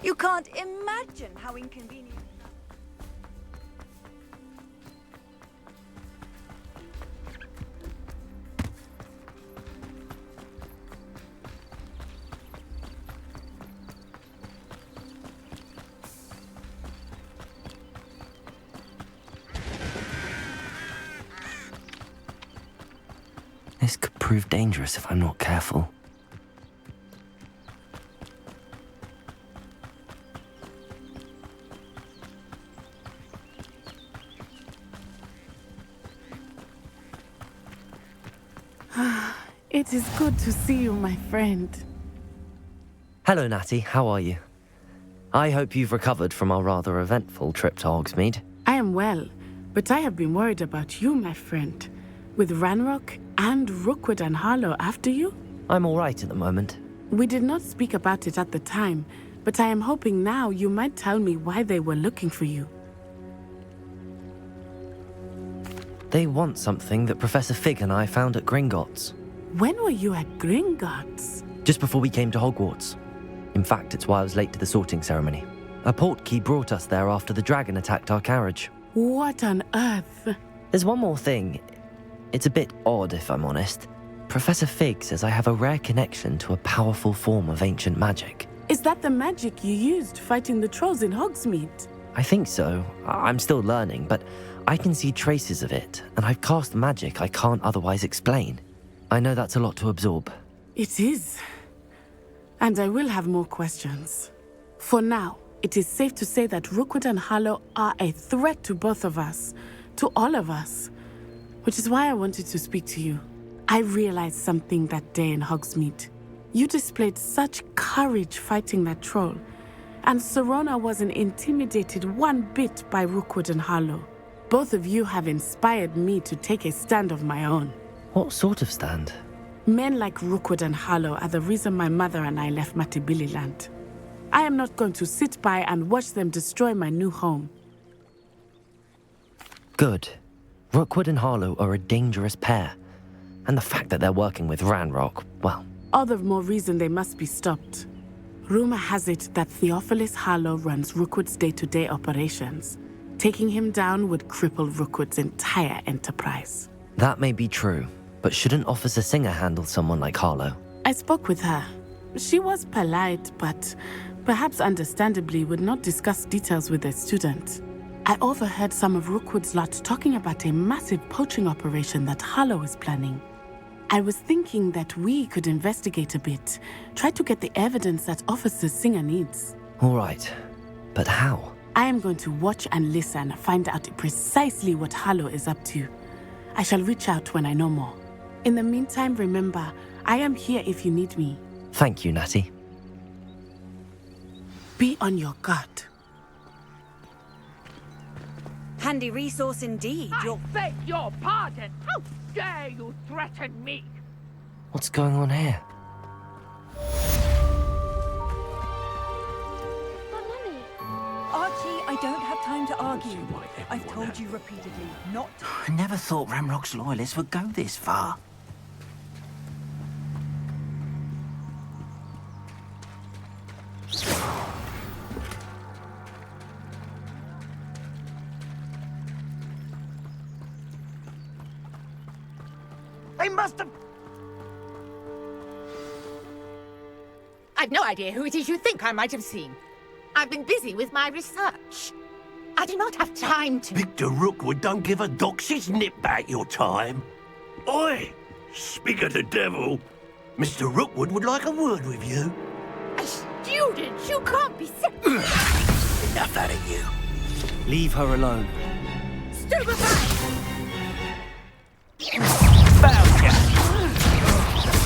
You can't imagine how inconvenient. This could prove dangerous if I'm not careful. It is good to see you, my friend. Hello, Natty. How are you? I hope you've recovered from our rather eventful trip to Hogsmeade. I am well, but I have been worried about you, my friend. With Ranrock and Rookwood and Harlow after you? I'm all right at the moment. We did not speak about it at the time, but I am hoping now you might tell me why they were looking for you. They want something that Professor Fig and I found at Gringotts. When were you at Gringotts? Just before we came to Hogwarts. In fact, it's why I was late to the sorting ceremony. A portkey brought us there after the dragon attacked our carriage. What on earth? There's one more thing. It's a bit odd, if I'm honest. Professor Fig says I have a rare connection to a powerful form of ancient magic. Is that the magic you used fighting the trolls in Hogsmeade? I think so. I'm still learning, but I can see traces of it, and I've cast magic I can't otherwise explain. I know that's a lot to absorb. It is. And I will have more questions. For now, it is safe to say that Rookwood and Harlow are a threat to both of us, to all of us, which is why I wanted to speak to you. I realized something that day in Hogsmeade. You displayed such courage fighting that troll, and Serona wasn't intimidated one bit by Rookwood and Harlow. Both of you have inspired me to take a stand of my own. What sort of stand? Men like Rookwood and Harlow are the reason my mother and I left Matabeleland. I am not going to sit by and watch them destroy my new home. Good. Rookwood and Harlow are a dangerous pair. And the fact that they're working with Ranrock, well... All the more reason they must be stopped. Rumor has it that Theophilus Harlow runs Rookwood's day-to-day operations. Taking him down would cripple Rookwood's entire enterprise. That may be true, but shouldn't Officer Singer handle someone like Harlow? I spoke with her. She was polite, but perhaps understandably would not discuss details with a student. I overheard some of Rookwood's lot talking about a massive poaching operation that Harlow is planning. I was thinking that we could investigate a bit, try to get the evidence that Officer Singer needs. All right, but how? I am going to watch and listen, find out precisely what Harlow is up to. I shall reach out when I know more. In the meantime, remember, I am here if you need me. Thank you, Natty. Be on your guard. Handy resource indeed. I beg your pardon. How dare you threaten me? What's going on here? Archie, I don't have time to argue. I've told you repeatedly not to. I never thought Ranrock's loyalists would go this far. They must have... I've no idea who it is you think I might have seen. I've been busy with my research. I do not have time to... Victor Rookwood don't give a doxy's nip back your time. Oi! Speak of the devil. Mr. Rookwood would like a word with you. A student? You can't be sick. Enough out of you. Leave her alone. Stupefy! Found ya!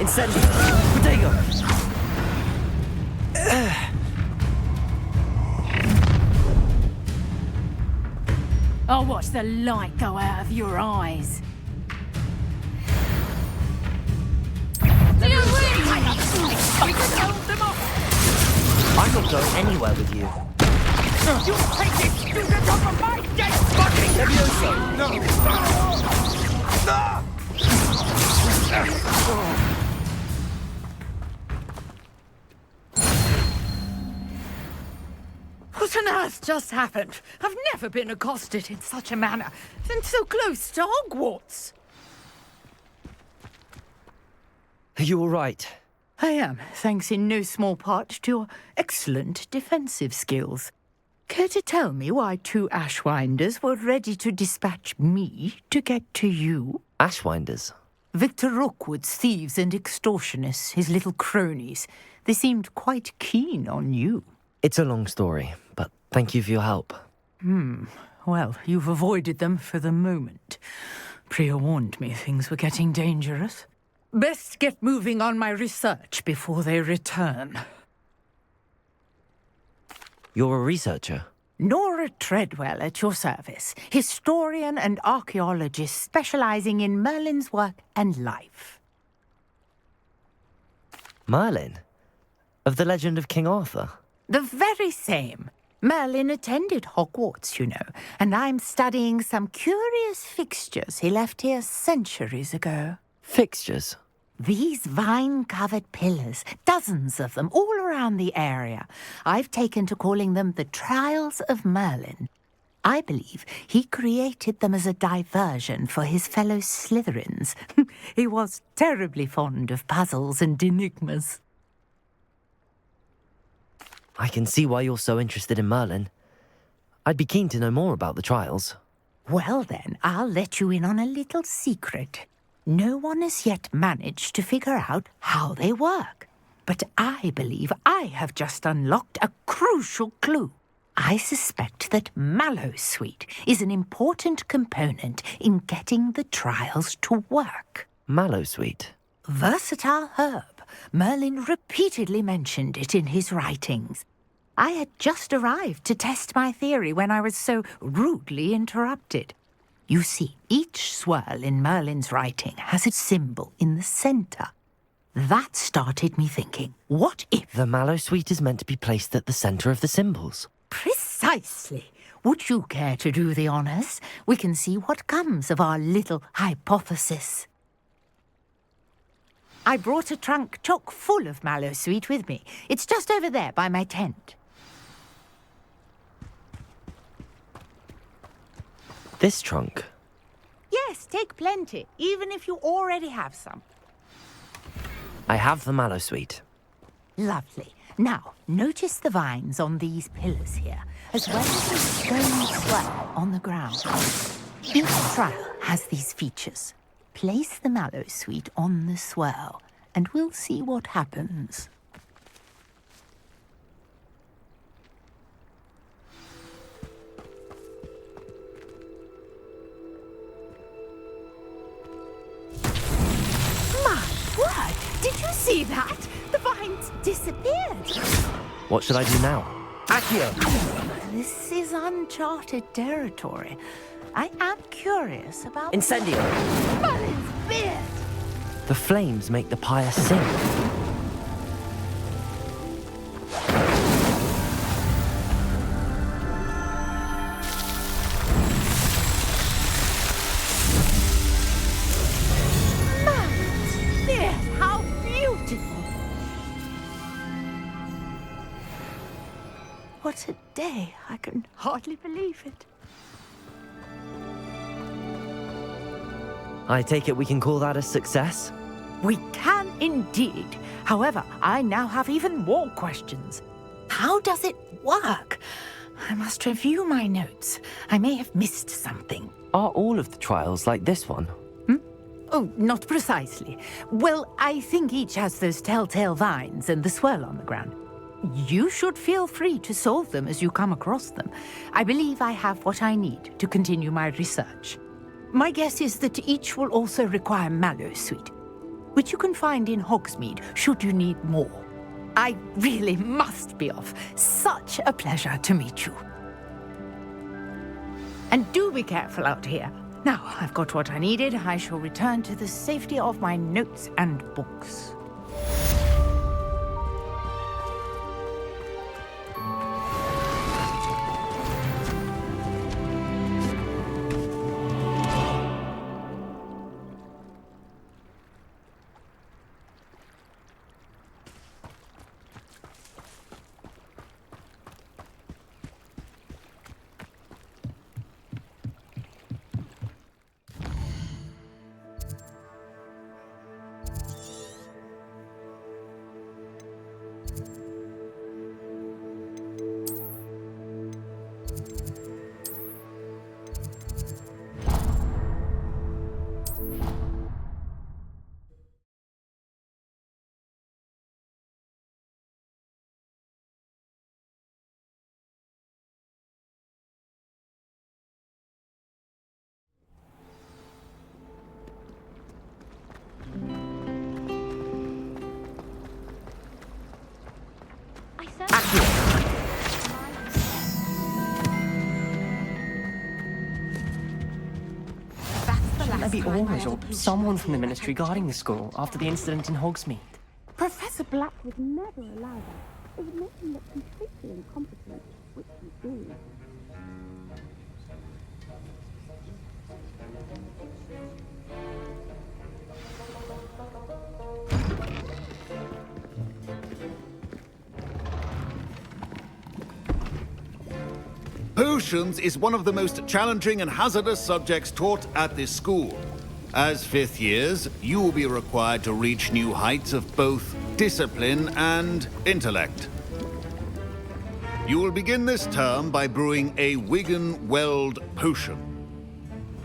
Incendio! Protego! I'll watch the light go out of your eyes. I'm not going anywhere with you. You take this student off of my dead body! What on earth just happened? I've never been accosted in such a manner, and so close to Hogwarts. Are you all right? I am, thanks in no small part to your excellent defensive skills. Care to tell me why 2 Ashwinders were ready to dispatch me to get to you? Ashwinders? Victor Rookwood's thieves and extortionists, his little cronies. They seemed quite keen on you. It's a long story, but thank you for your help. Well, you've avoided them for the moment. Priya warned me things were getting dangerous. Best get moving on my research before they return. You're a researcher? Nora Treadwell at your service, historian and archaeologist specializing in Merlin's work and life. Merlin? Of the legend of King Arthur? The very same. Merlin attended Hogwarts, you know, and I'm studying some curious fixtures he left here centuries ago. Fixtures? These vine-covered pillars, dozens of them, all around the area. I've taken to calling them the Trials of Merlin. I believe he created them as a diversion for his fellow Slytherins. He was terribly fond of puzzles and enigmas. I can see why you're so interested in Merlin. I'd be keen to know more about the trials. Well then, I'll let you in on a little secret. No one has yet managed to figure out how they work. But I believe I have just unlocked a crucial clue. I suspect that Mallowsweet is an important component in getting the trials to work. Mallowsweet? Versatile herb. Merlin repeatedly mentioned it in his writings. I had just arrived to test my theory when I was so rudely interrupted. You see, each swirl in Merlin's writing has a symbol in the center. That started me thinking, what if... The Mallowsweet is meant to be placed at the center of the symbols. Precisely. Would you care to do the honors? We can see what comes of our little hypothesis. I brought a trunk chock full of Mallowsweet with me. It's just over there by my tent. This trunk? Yes, take plenty, even if you already have some. I have the Mallowsweet. Lovely. Now, notice the vines on these pillars here, as well as the stone swirl on the ground. Each trial has these features. Place the Mallowsweet on the swirl, and we'll see what happens. My word! Did you see that? The vines disappeared. What should I do now? Accio! This is uncharted territory. I am curious about... Incendio! Merlin's beard! The flames make the pyre sing. Merlin's beard! How beautiful! What a day. I can hardly believe it. I take it we can call that a success? We can indeed. However, I now have even more questions. How does it work? I must review my notes. I may have missed something. Are all of the trials like this one? Oh, not precisely. Well, I think each has those telltale vines and the swirl on the ground. You should feel free to solve them as you come across them. I believe I have what I need to continue my research. My guess is that each will also require mallowsweet, which you can find in Hogsmeade should you need more. I really must be off. Such a pleasure to meet you. And do be careful out here. Now, I've got what I needed. I shall return to the safety of my notes and books. Maybe Ormond or someone from the Ministry guarding the school after the incident in Hogsmeade. Professor Black would never allow that. It would make him look completely incompetent, which he is. Potions is one of the most challenging and hazardous subjects taught at this school. As fifth years, you will be required to reach new heights of both discipline and intellect. You will begin this term by brewing a Wigan-Weld potion.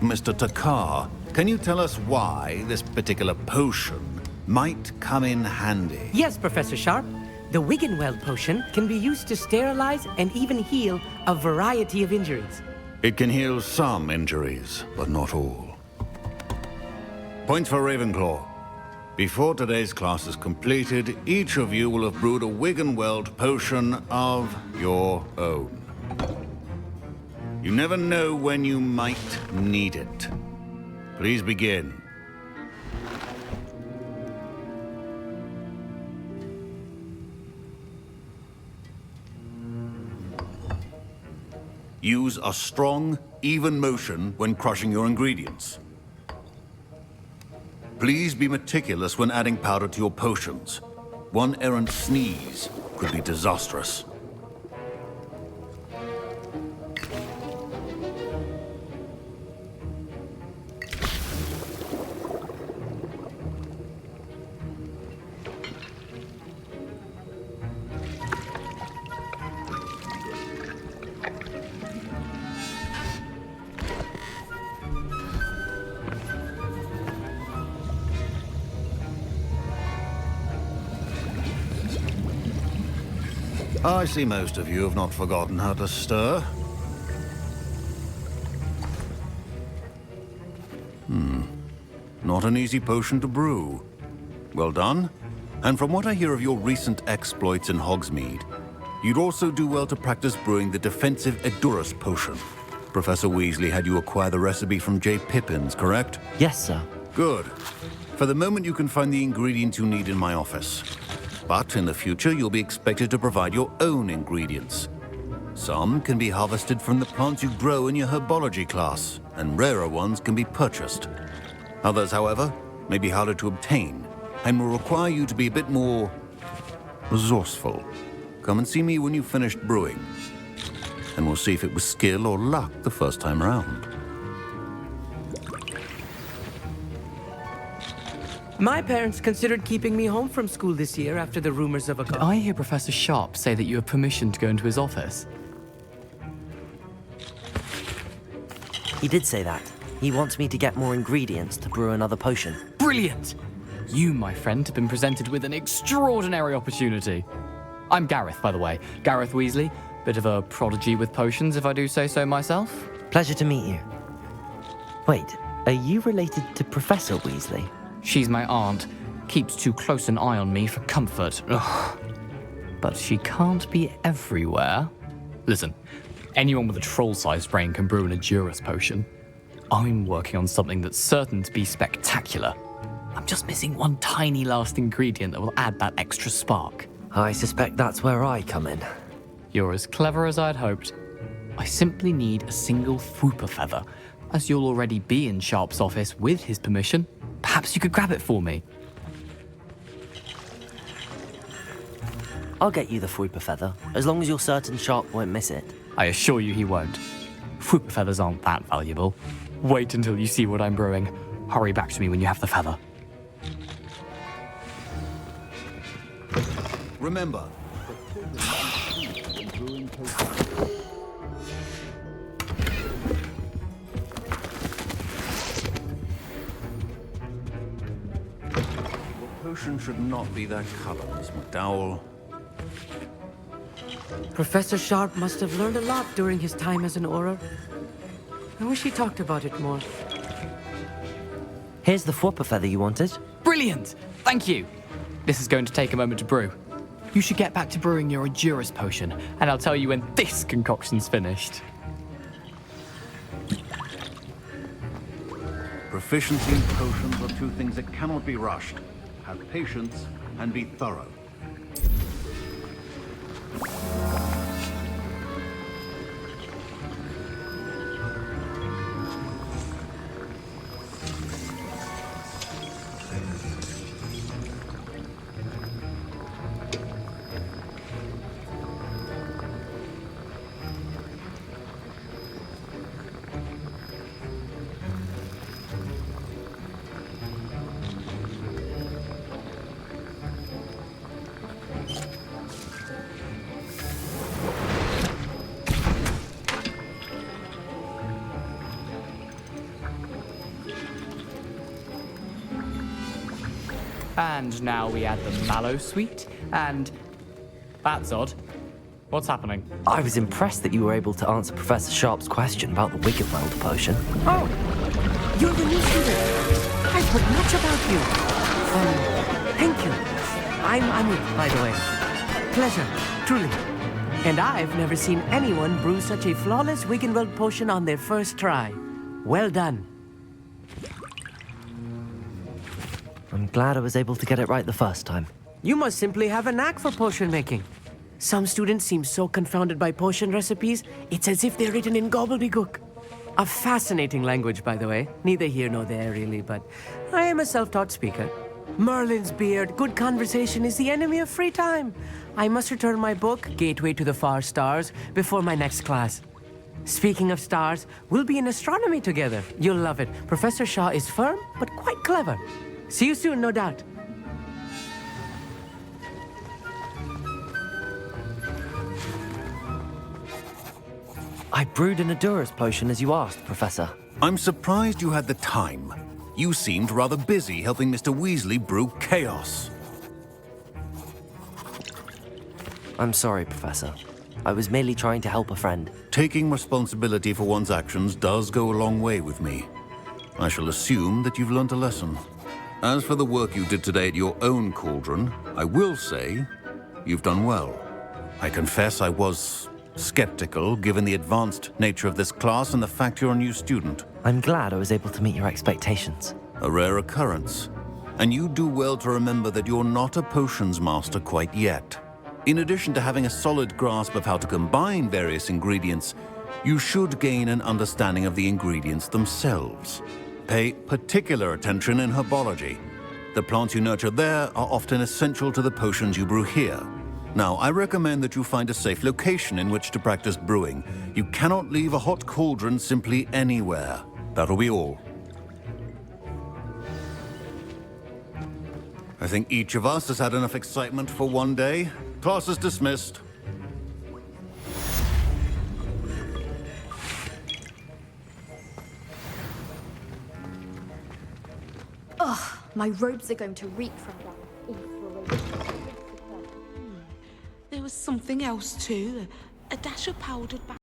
Mr. Takar, can you tell us why this particular potion might come in handy? Yes, Professor Sharp. The Wigan-Weld potion can be used to sterilize and even heal a variety of injuries. It can heal some injuries, but not all. Points for Ravenclaw. Before today's class is completed, each of you will have brewed a Wigan-Weld potion of your own. You never know when you might need it. Please begin. Use a strong, even motion when crushing your ingredients. Please be meticulous when adding powder to your potions. One errant sneeze could be disastrous. I see most of you have not forgotten how to stir. Not an easy potion to brew. Well done. And from what I hear of your recent exploits in Hogsmeade, you'd also do well to practice brewing the defensive Edurus potion. Professor Weasley had you acquire the recipe from J. Pippins, correct? Yes, sir. Good. For the moment, you can find the ingredients you need in my office. But in the future, you'll be expected to provide your own ingredients. Some can be harvested from the plants you grow in your herbology class, and rarer ones can be purchased. Others, however, may be harder to obtain, and will require you to be a bit more resourceful. Come and see me when you've finished brewing, and we'll see if it was skill or luck the first time around. My parents considered keeping me home from school this year after the rumors of a... Did I hear Professor Sharp say that you have permission to go into his office? He did say that. He wants me to get more ingredients to brew another potion. Brilliant! You, my friend, have been presented with an extraordinary opportunity. I'm Gareth, by the way. Gareth Weasley. Bit of a prodigy with potions, if I do say so myself. Pleasure to meet you. Wait, are you related to Professor Weasley? She's my aunt. Keeps too close an eye on me for comfort. Ugh. But she can't be everywhere. Listen, anyone with a troll-sized brain can brew an Adurus potion. I'm working on something that's certain to be spectacular. I'm just missing one tiny last ingredient that will add that extra spark. I suspect that's where I come in. You're as clever as I'd hoped. I simply need a single Fwooper feather. As you'll already be in Sharp's office with his permission, perhaps you could grab it for me. I'll get you the Fwooper feather, as long as you're certain Sharp won't miss it. I assure you he won't. Fwooper feathers aren't that valuable. Wait until you see what I'm brewing. Hurry back to me when you have the feather. Remember, your potion should not be that color, Miss McDowell. Professor Sharp must have learned a lot during his time as an Auror. I wish he talked about it more. Here's the Fwooper feather you wanted. Brilliant! Thank you! This is going to take a moment to brew. You should get back to brewing your Adurus potion, and I'll tell you when this concoction's finished. Proficiency in potions are two things that cannot be rushed. Have patience and be thorough. And now we add the mallow sweet, and... That's odd. What's happening? I was impressed that you were able to answer Professor Sharp's question about the Wiggenweld potion. Oh, you're the new student. I've heard much about you. Thank you. I'm Anu, by the way. Pleasure, truly. And I've never seen anyone brew such a flawless Wiggenweld potion on their first try. Well done. I'm glad I was able to get it right the first time. You must simply have a knack for potion making. Some students seem so confounded by potion recipes, it's as if they're written in gobbledygook. A fascinating language, by the way. Neither here nor there, really, but I am a self-taught speaker. Merlin's beard, good conversation is the enemy of free time. I must return my book, Gateway to the Far Stars, before my next class. Speaking of stars, we'll be in astronomy together. You'll love it. Professor Shaw is firm, but quite clever. See you soon, no doubt. I brewed an Adurus potion as you asked, Professor. I'm surprised you had the time. You seemed rather busy helping Mr. Weasley brew chaos. I'm sorry, Professor. I was merely trying to help a friend. Taking responsibility for one's actions does go a long way with me. I shall assume that you've learnt a lesson. As for the work you did today at your own cauldron, I will say you've done well. I confess I was skeptical, given the advanced nature of this class and the fact you're a new student. I'm glad I was able to meet your expectations. A rare occurrence. And you do well to remember that you're not a potions master quite yet. In addition to having a solid grasp of how to combine various ingredients, you should gain an understanding of the ingredients themselves. Pay particular attention in herbology. The plants you nurture there are often essential to the potions you brew here. Now, I recommend that you find a safe location in which to practice brewing. You cannot leave a hot cauldron simply anywhere. That'll be all. I think each of us has had enough excitement for one day. Class is dismissed. My robes are going to reek from that inspiration. There was something else too. A dash of powdered